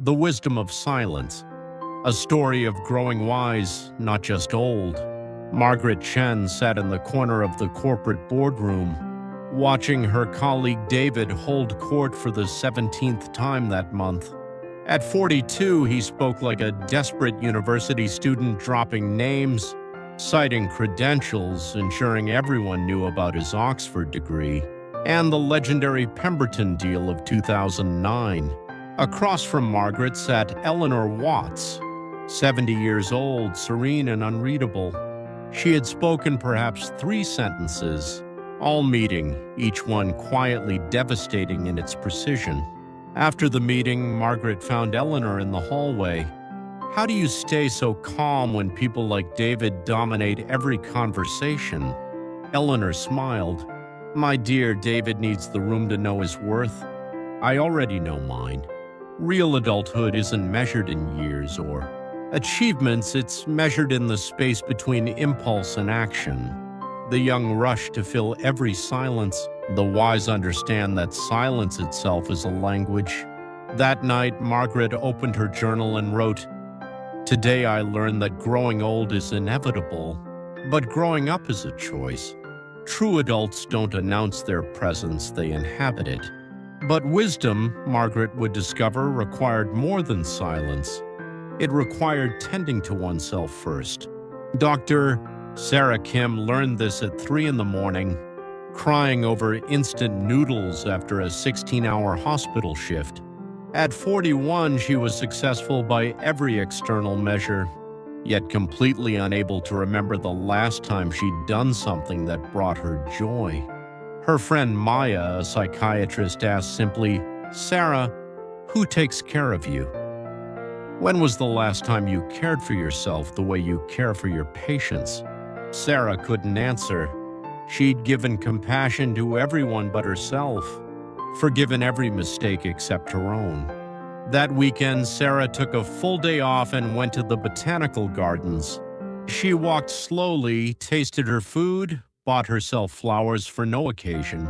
The Wisdom of Silence, a story of growing wise, not just old. Margaret Chen sat in the corner of the corporate boardroom, watching her colleague David hold court for the 17th time that month. At 42, he spoke like a desperate university student, dropping names, citing credentials, ensuring everyone knew about his Oxford degree, and the legendary Pemberton deal of 2009. Across from Margaret sat Eleanor Watts, 70 years old, serene and unreadable. She had spoken perhaps 3 sentences, all meeting, each one quietly devastating in its precision. After the meeting, Margaret found Eleanor in the hallway. "How do you stay so calm when people like David dominate every conversation?" Eleanor smiled. "My dear, David needs the room to know his worth. I already know mine. Real adulthood isn't measured in years or achievements, it's measured in the space between impulse and action. The young rush to fill every silence. The wise understand that silence itself is a language." That night, Margaret opened her journal and wrote, "Today I learned that growing old is inevitable, but growing up is a choice. True adults don't announce their presence, they inhabit it." But wisdom, Margaret would discover, required more than silence. It required tending to oneself first. Dr. Sarah Kim learned this at 3 in the morning, crying over instant noodles after a 16-hour hospital shift. At 41, she was successful by every external measure, yet completely unable to remember the last time she'd done something that brought her joy. Her friend Maya, a psychiatrist, asked simply, "Sarah, who takes care of you? When was the last time you cared for yourself the way you care for your patients?" Sarah couldn't answer. She'd given compassion to everyone but herself, forgiven every mistake except her own. That weekend, Sarah took a full day off and went to the botanical gardens. She walked slowly, tasted her food, bought herself flowers for no occasion,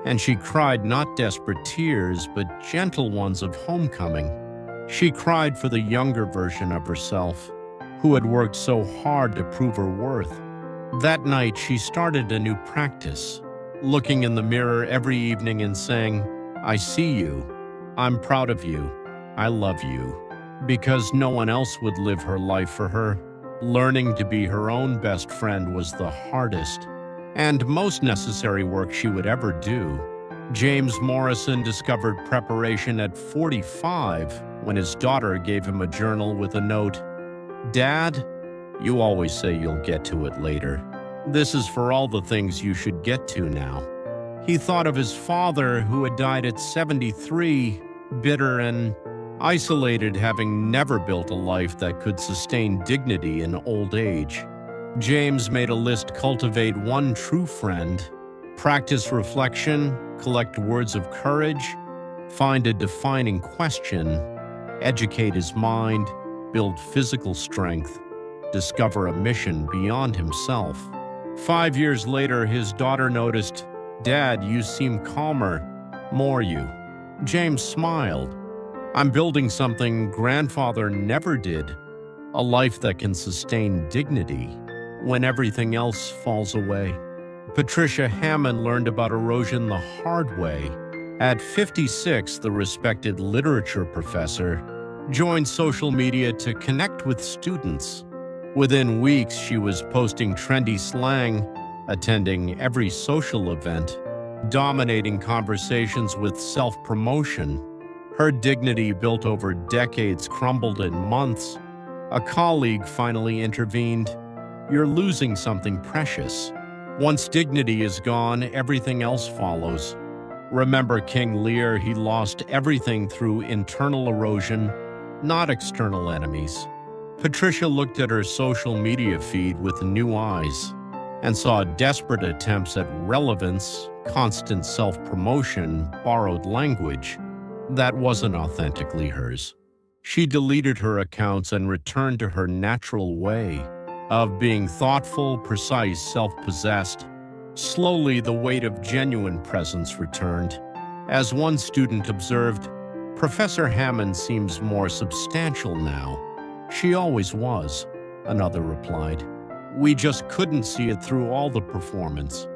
and she cried not desperate tears, but gentle ones of homecoming. She cried for the younger version of herself, who had worked so hard to prove her worth. That night, she started a new practice, looking in the mirror every evening and saying, "I see you. I'm proud of you. I love you." Because no one else would live her life for her, learning to be her own best friend was the hardest and most necessary work she would ever do. James Morrison discovered preparation at 45 when his daughter gave him a journal with a note, "Dad, you always say you'll get to it later. This is for all the things you should get to now." He thought of his father, who had died at 73, bitter and isolated, having never built a life that could sustain dignity in old age. James made a list: cultivate one true friend, practice reflection, collect words of courage, find a defining question, educate his mind, build physical strength, discover a mission beyond himself. 5 years later, his daughter noticed, "Dad, you seem calmer, more you." James smiled. "I'm building something Grandfather never did, a life that can sustain dignity when everything else falls away." Patricia Hammond learned about erosion the hard way. At 56, the respected literature professor joined social media to connect with students. Within weeks, she was posting trendy slang, attending every social event, dominating conversations with self-promotion. Her dignity, built over decades, crumbled in months. A colleague finally intervened. "You're losing something precious. Once dignity is gone, everything else follows. Remember King Lear, he lost everything through internal erosion, not external enemies." Patricia looked at her social media feed with new eyes and saw desperate attempts at relevance, constant self-promotion, borrowed language. That wasn't authentically hers. She deleted her accounts and returned to her natural way of being thoughtful, precise, self-possessed. Slowly, the weight of genuine presence returned. As one student observed, Professor Hammond seems more substantial now. She always was, another replied. We just couldn't see it through all the performance.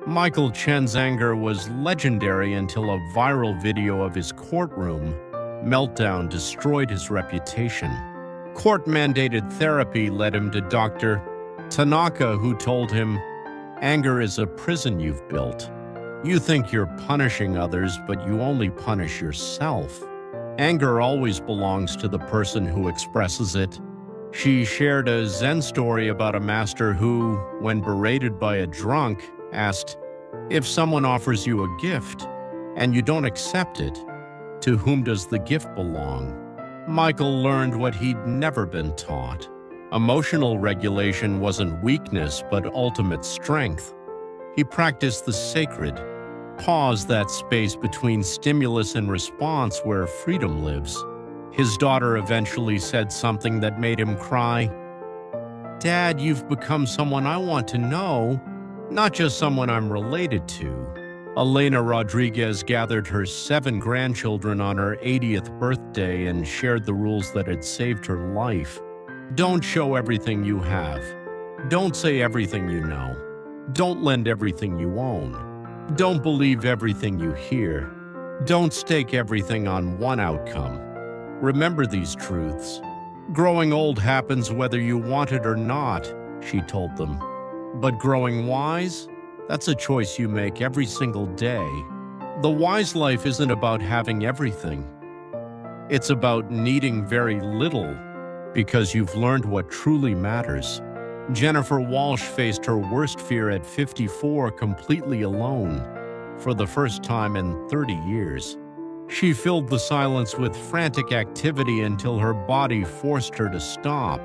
Michael Chen's anger was legendary until a viral video of his courtroom meltdown destroyed his reputation. Court-mandated therapy led him to Dr. Tanaka, who told him, "Anger is a prison you've built. You think you're punishing others, but you only punish yourself. Anger always belongs to the person who expresses it." She shared a Zen story about a master who, when berated by a drunk, asked, "If someone offers you a gift and you don't accept it, to whom does the gift belong?" Michael learned what he'd never been taught. Emotional regulation wasn't weakness, but ultimate strength. He practiced the sacred pause, that space between stimulus and response where freedom lives. His daughter eventually said something that made him cry. "Dad, you've become someone I want to know, not just someone I'm related to." Elena Rodriguez gathered her 7 grandchildren on her 80th birthday and shared the rules that had saved her life. Don't show everything you have. Don't say everything you know. Don't lend everything you own. Don't believe everything you hear. Don't stake everything on one outcome. Remember these truths. Growing old happens whether you want it or not, she told them. But growing wise? That's a choice you make every single day. The wise life isn't about having everything. It's about needing very little because you've learned what truly matters. Jennifer Walsh faced her worst fear at 54 completely alone for the first time in 30 years. She filled the silence with frantic activity until her body forced her to stop.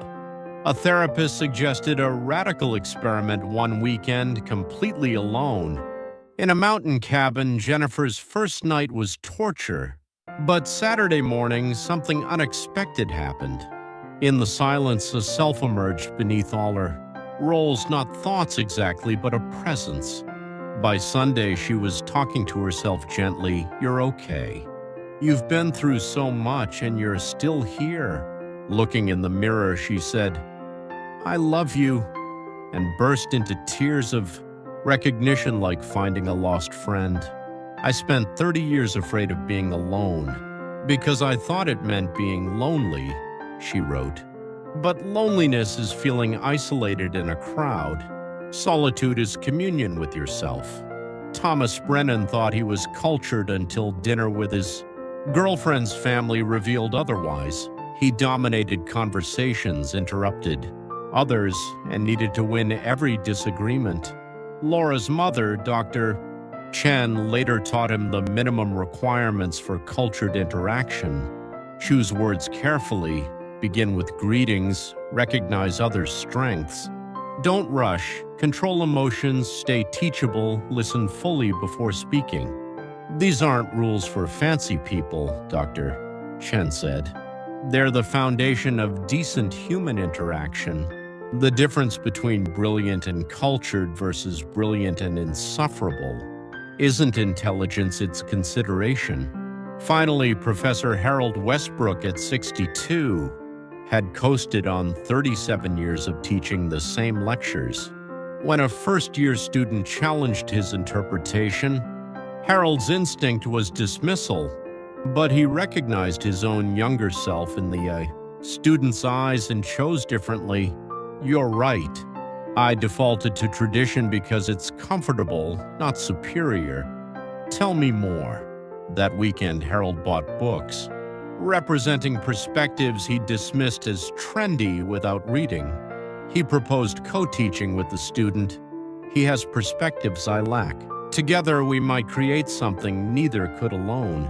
A therapist suggested a radical experiment one weekend, completely alone. In a mountain cabin, Jennifer's first night was torture. But Saturday morning, something unexpected happened. In the silence, a self emerged beneath all her roles, not thoughts exactly, but a presence. By Sunday, she was talking to herself gently, "You're okay. You've been through so much and you're still here." Looking in the mirror, she said, "I love you," and burst into tears of recognition like finding a lost friend. "I spent 30 years afraid of being alone because I thought it meant being lonely," she wrote. But loneliness is feeling isolated in a crowd. Solitude is communion with yourself. Thomas Brennan thought he was cultured until dinner with his girlfriend's family revealed otherwise. He dominated conversations, interrupted others, and needed to win every disagreement. Laura's mother, Dr. Chen, later taught him the minimum requirements for cultured interaction. Choose words carefully, begin with greetings, recognize others' strengths. Don't rush, control emotions, stay teachable, listen fully before speaking. These aren't rules for fancy people, Dr. Chen said. They're the foundation of decent human interaction. The difference between brilliant and cultured versus brilliant and insufferable isn't intelligence, it's consideration. Finally, Professor Harold Westbrook at 62 had coasted on 37 years of teaching the same lectures. When a first-year student challenged his interpretation, Harold's instinct was dismissal, but he recognized his own younger self in the student's eyes and chose differently. "You're right. I defaulted to tradition because it's comfortable, not superior. Tell me more." That weekend, Harold bought books, representing perspectives he dismissed as trendy without reading. He proposed co-teaching with the student. "He has perspectives I lack. Together we might create something neither could alone."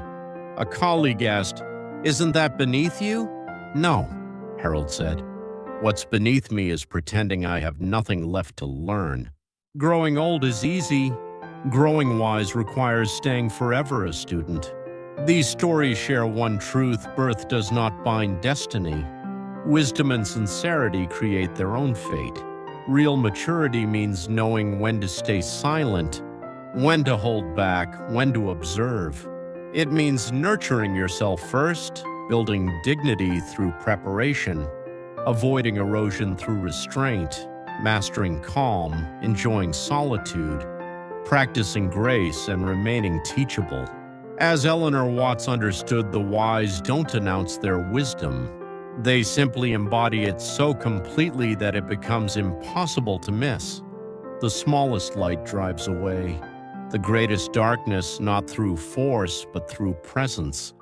A colleague asked, "Isn't that beneath you?" "No," Harold said. "What's beneath me is pretending I have nothing left to learn. Growing old is easy. Growing wise requires staying forever a student." These stories share one truth: birth does not bind destiny. Wisdom and sincerity create their own fate. Real maturity means knowing when to stay silent, when to hold back, when to observe. It means nurturing yourself first, building dignity through preparation, avoiding erosion through restraint, mastering calm, enjoying solitude, practicing grace, and remaining teachable. As Eleanor Watts understood, the wise don't announce their wisdom. They simply embody it so completely that it becomes impossible to miss. The smallest light drives away the greatest darkness, not through force, but through presence.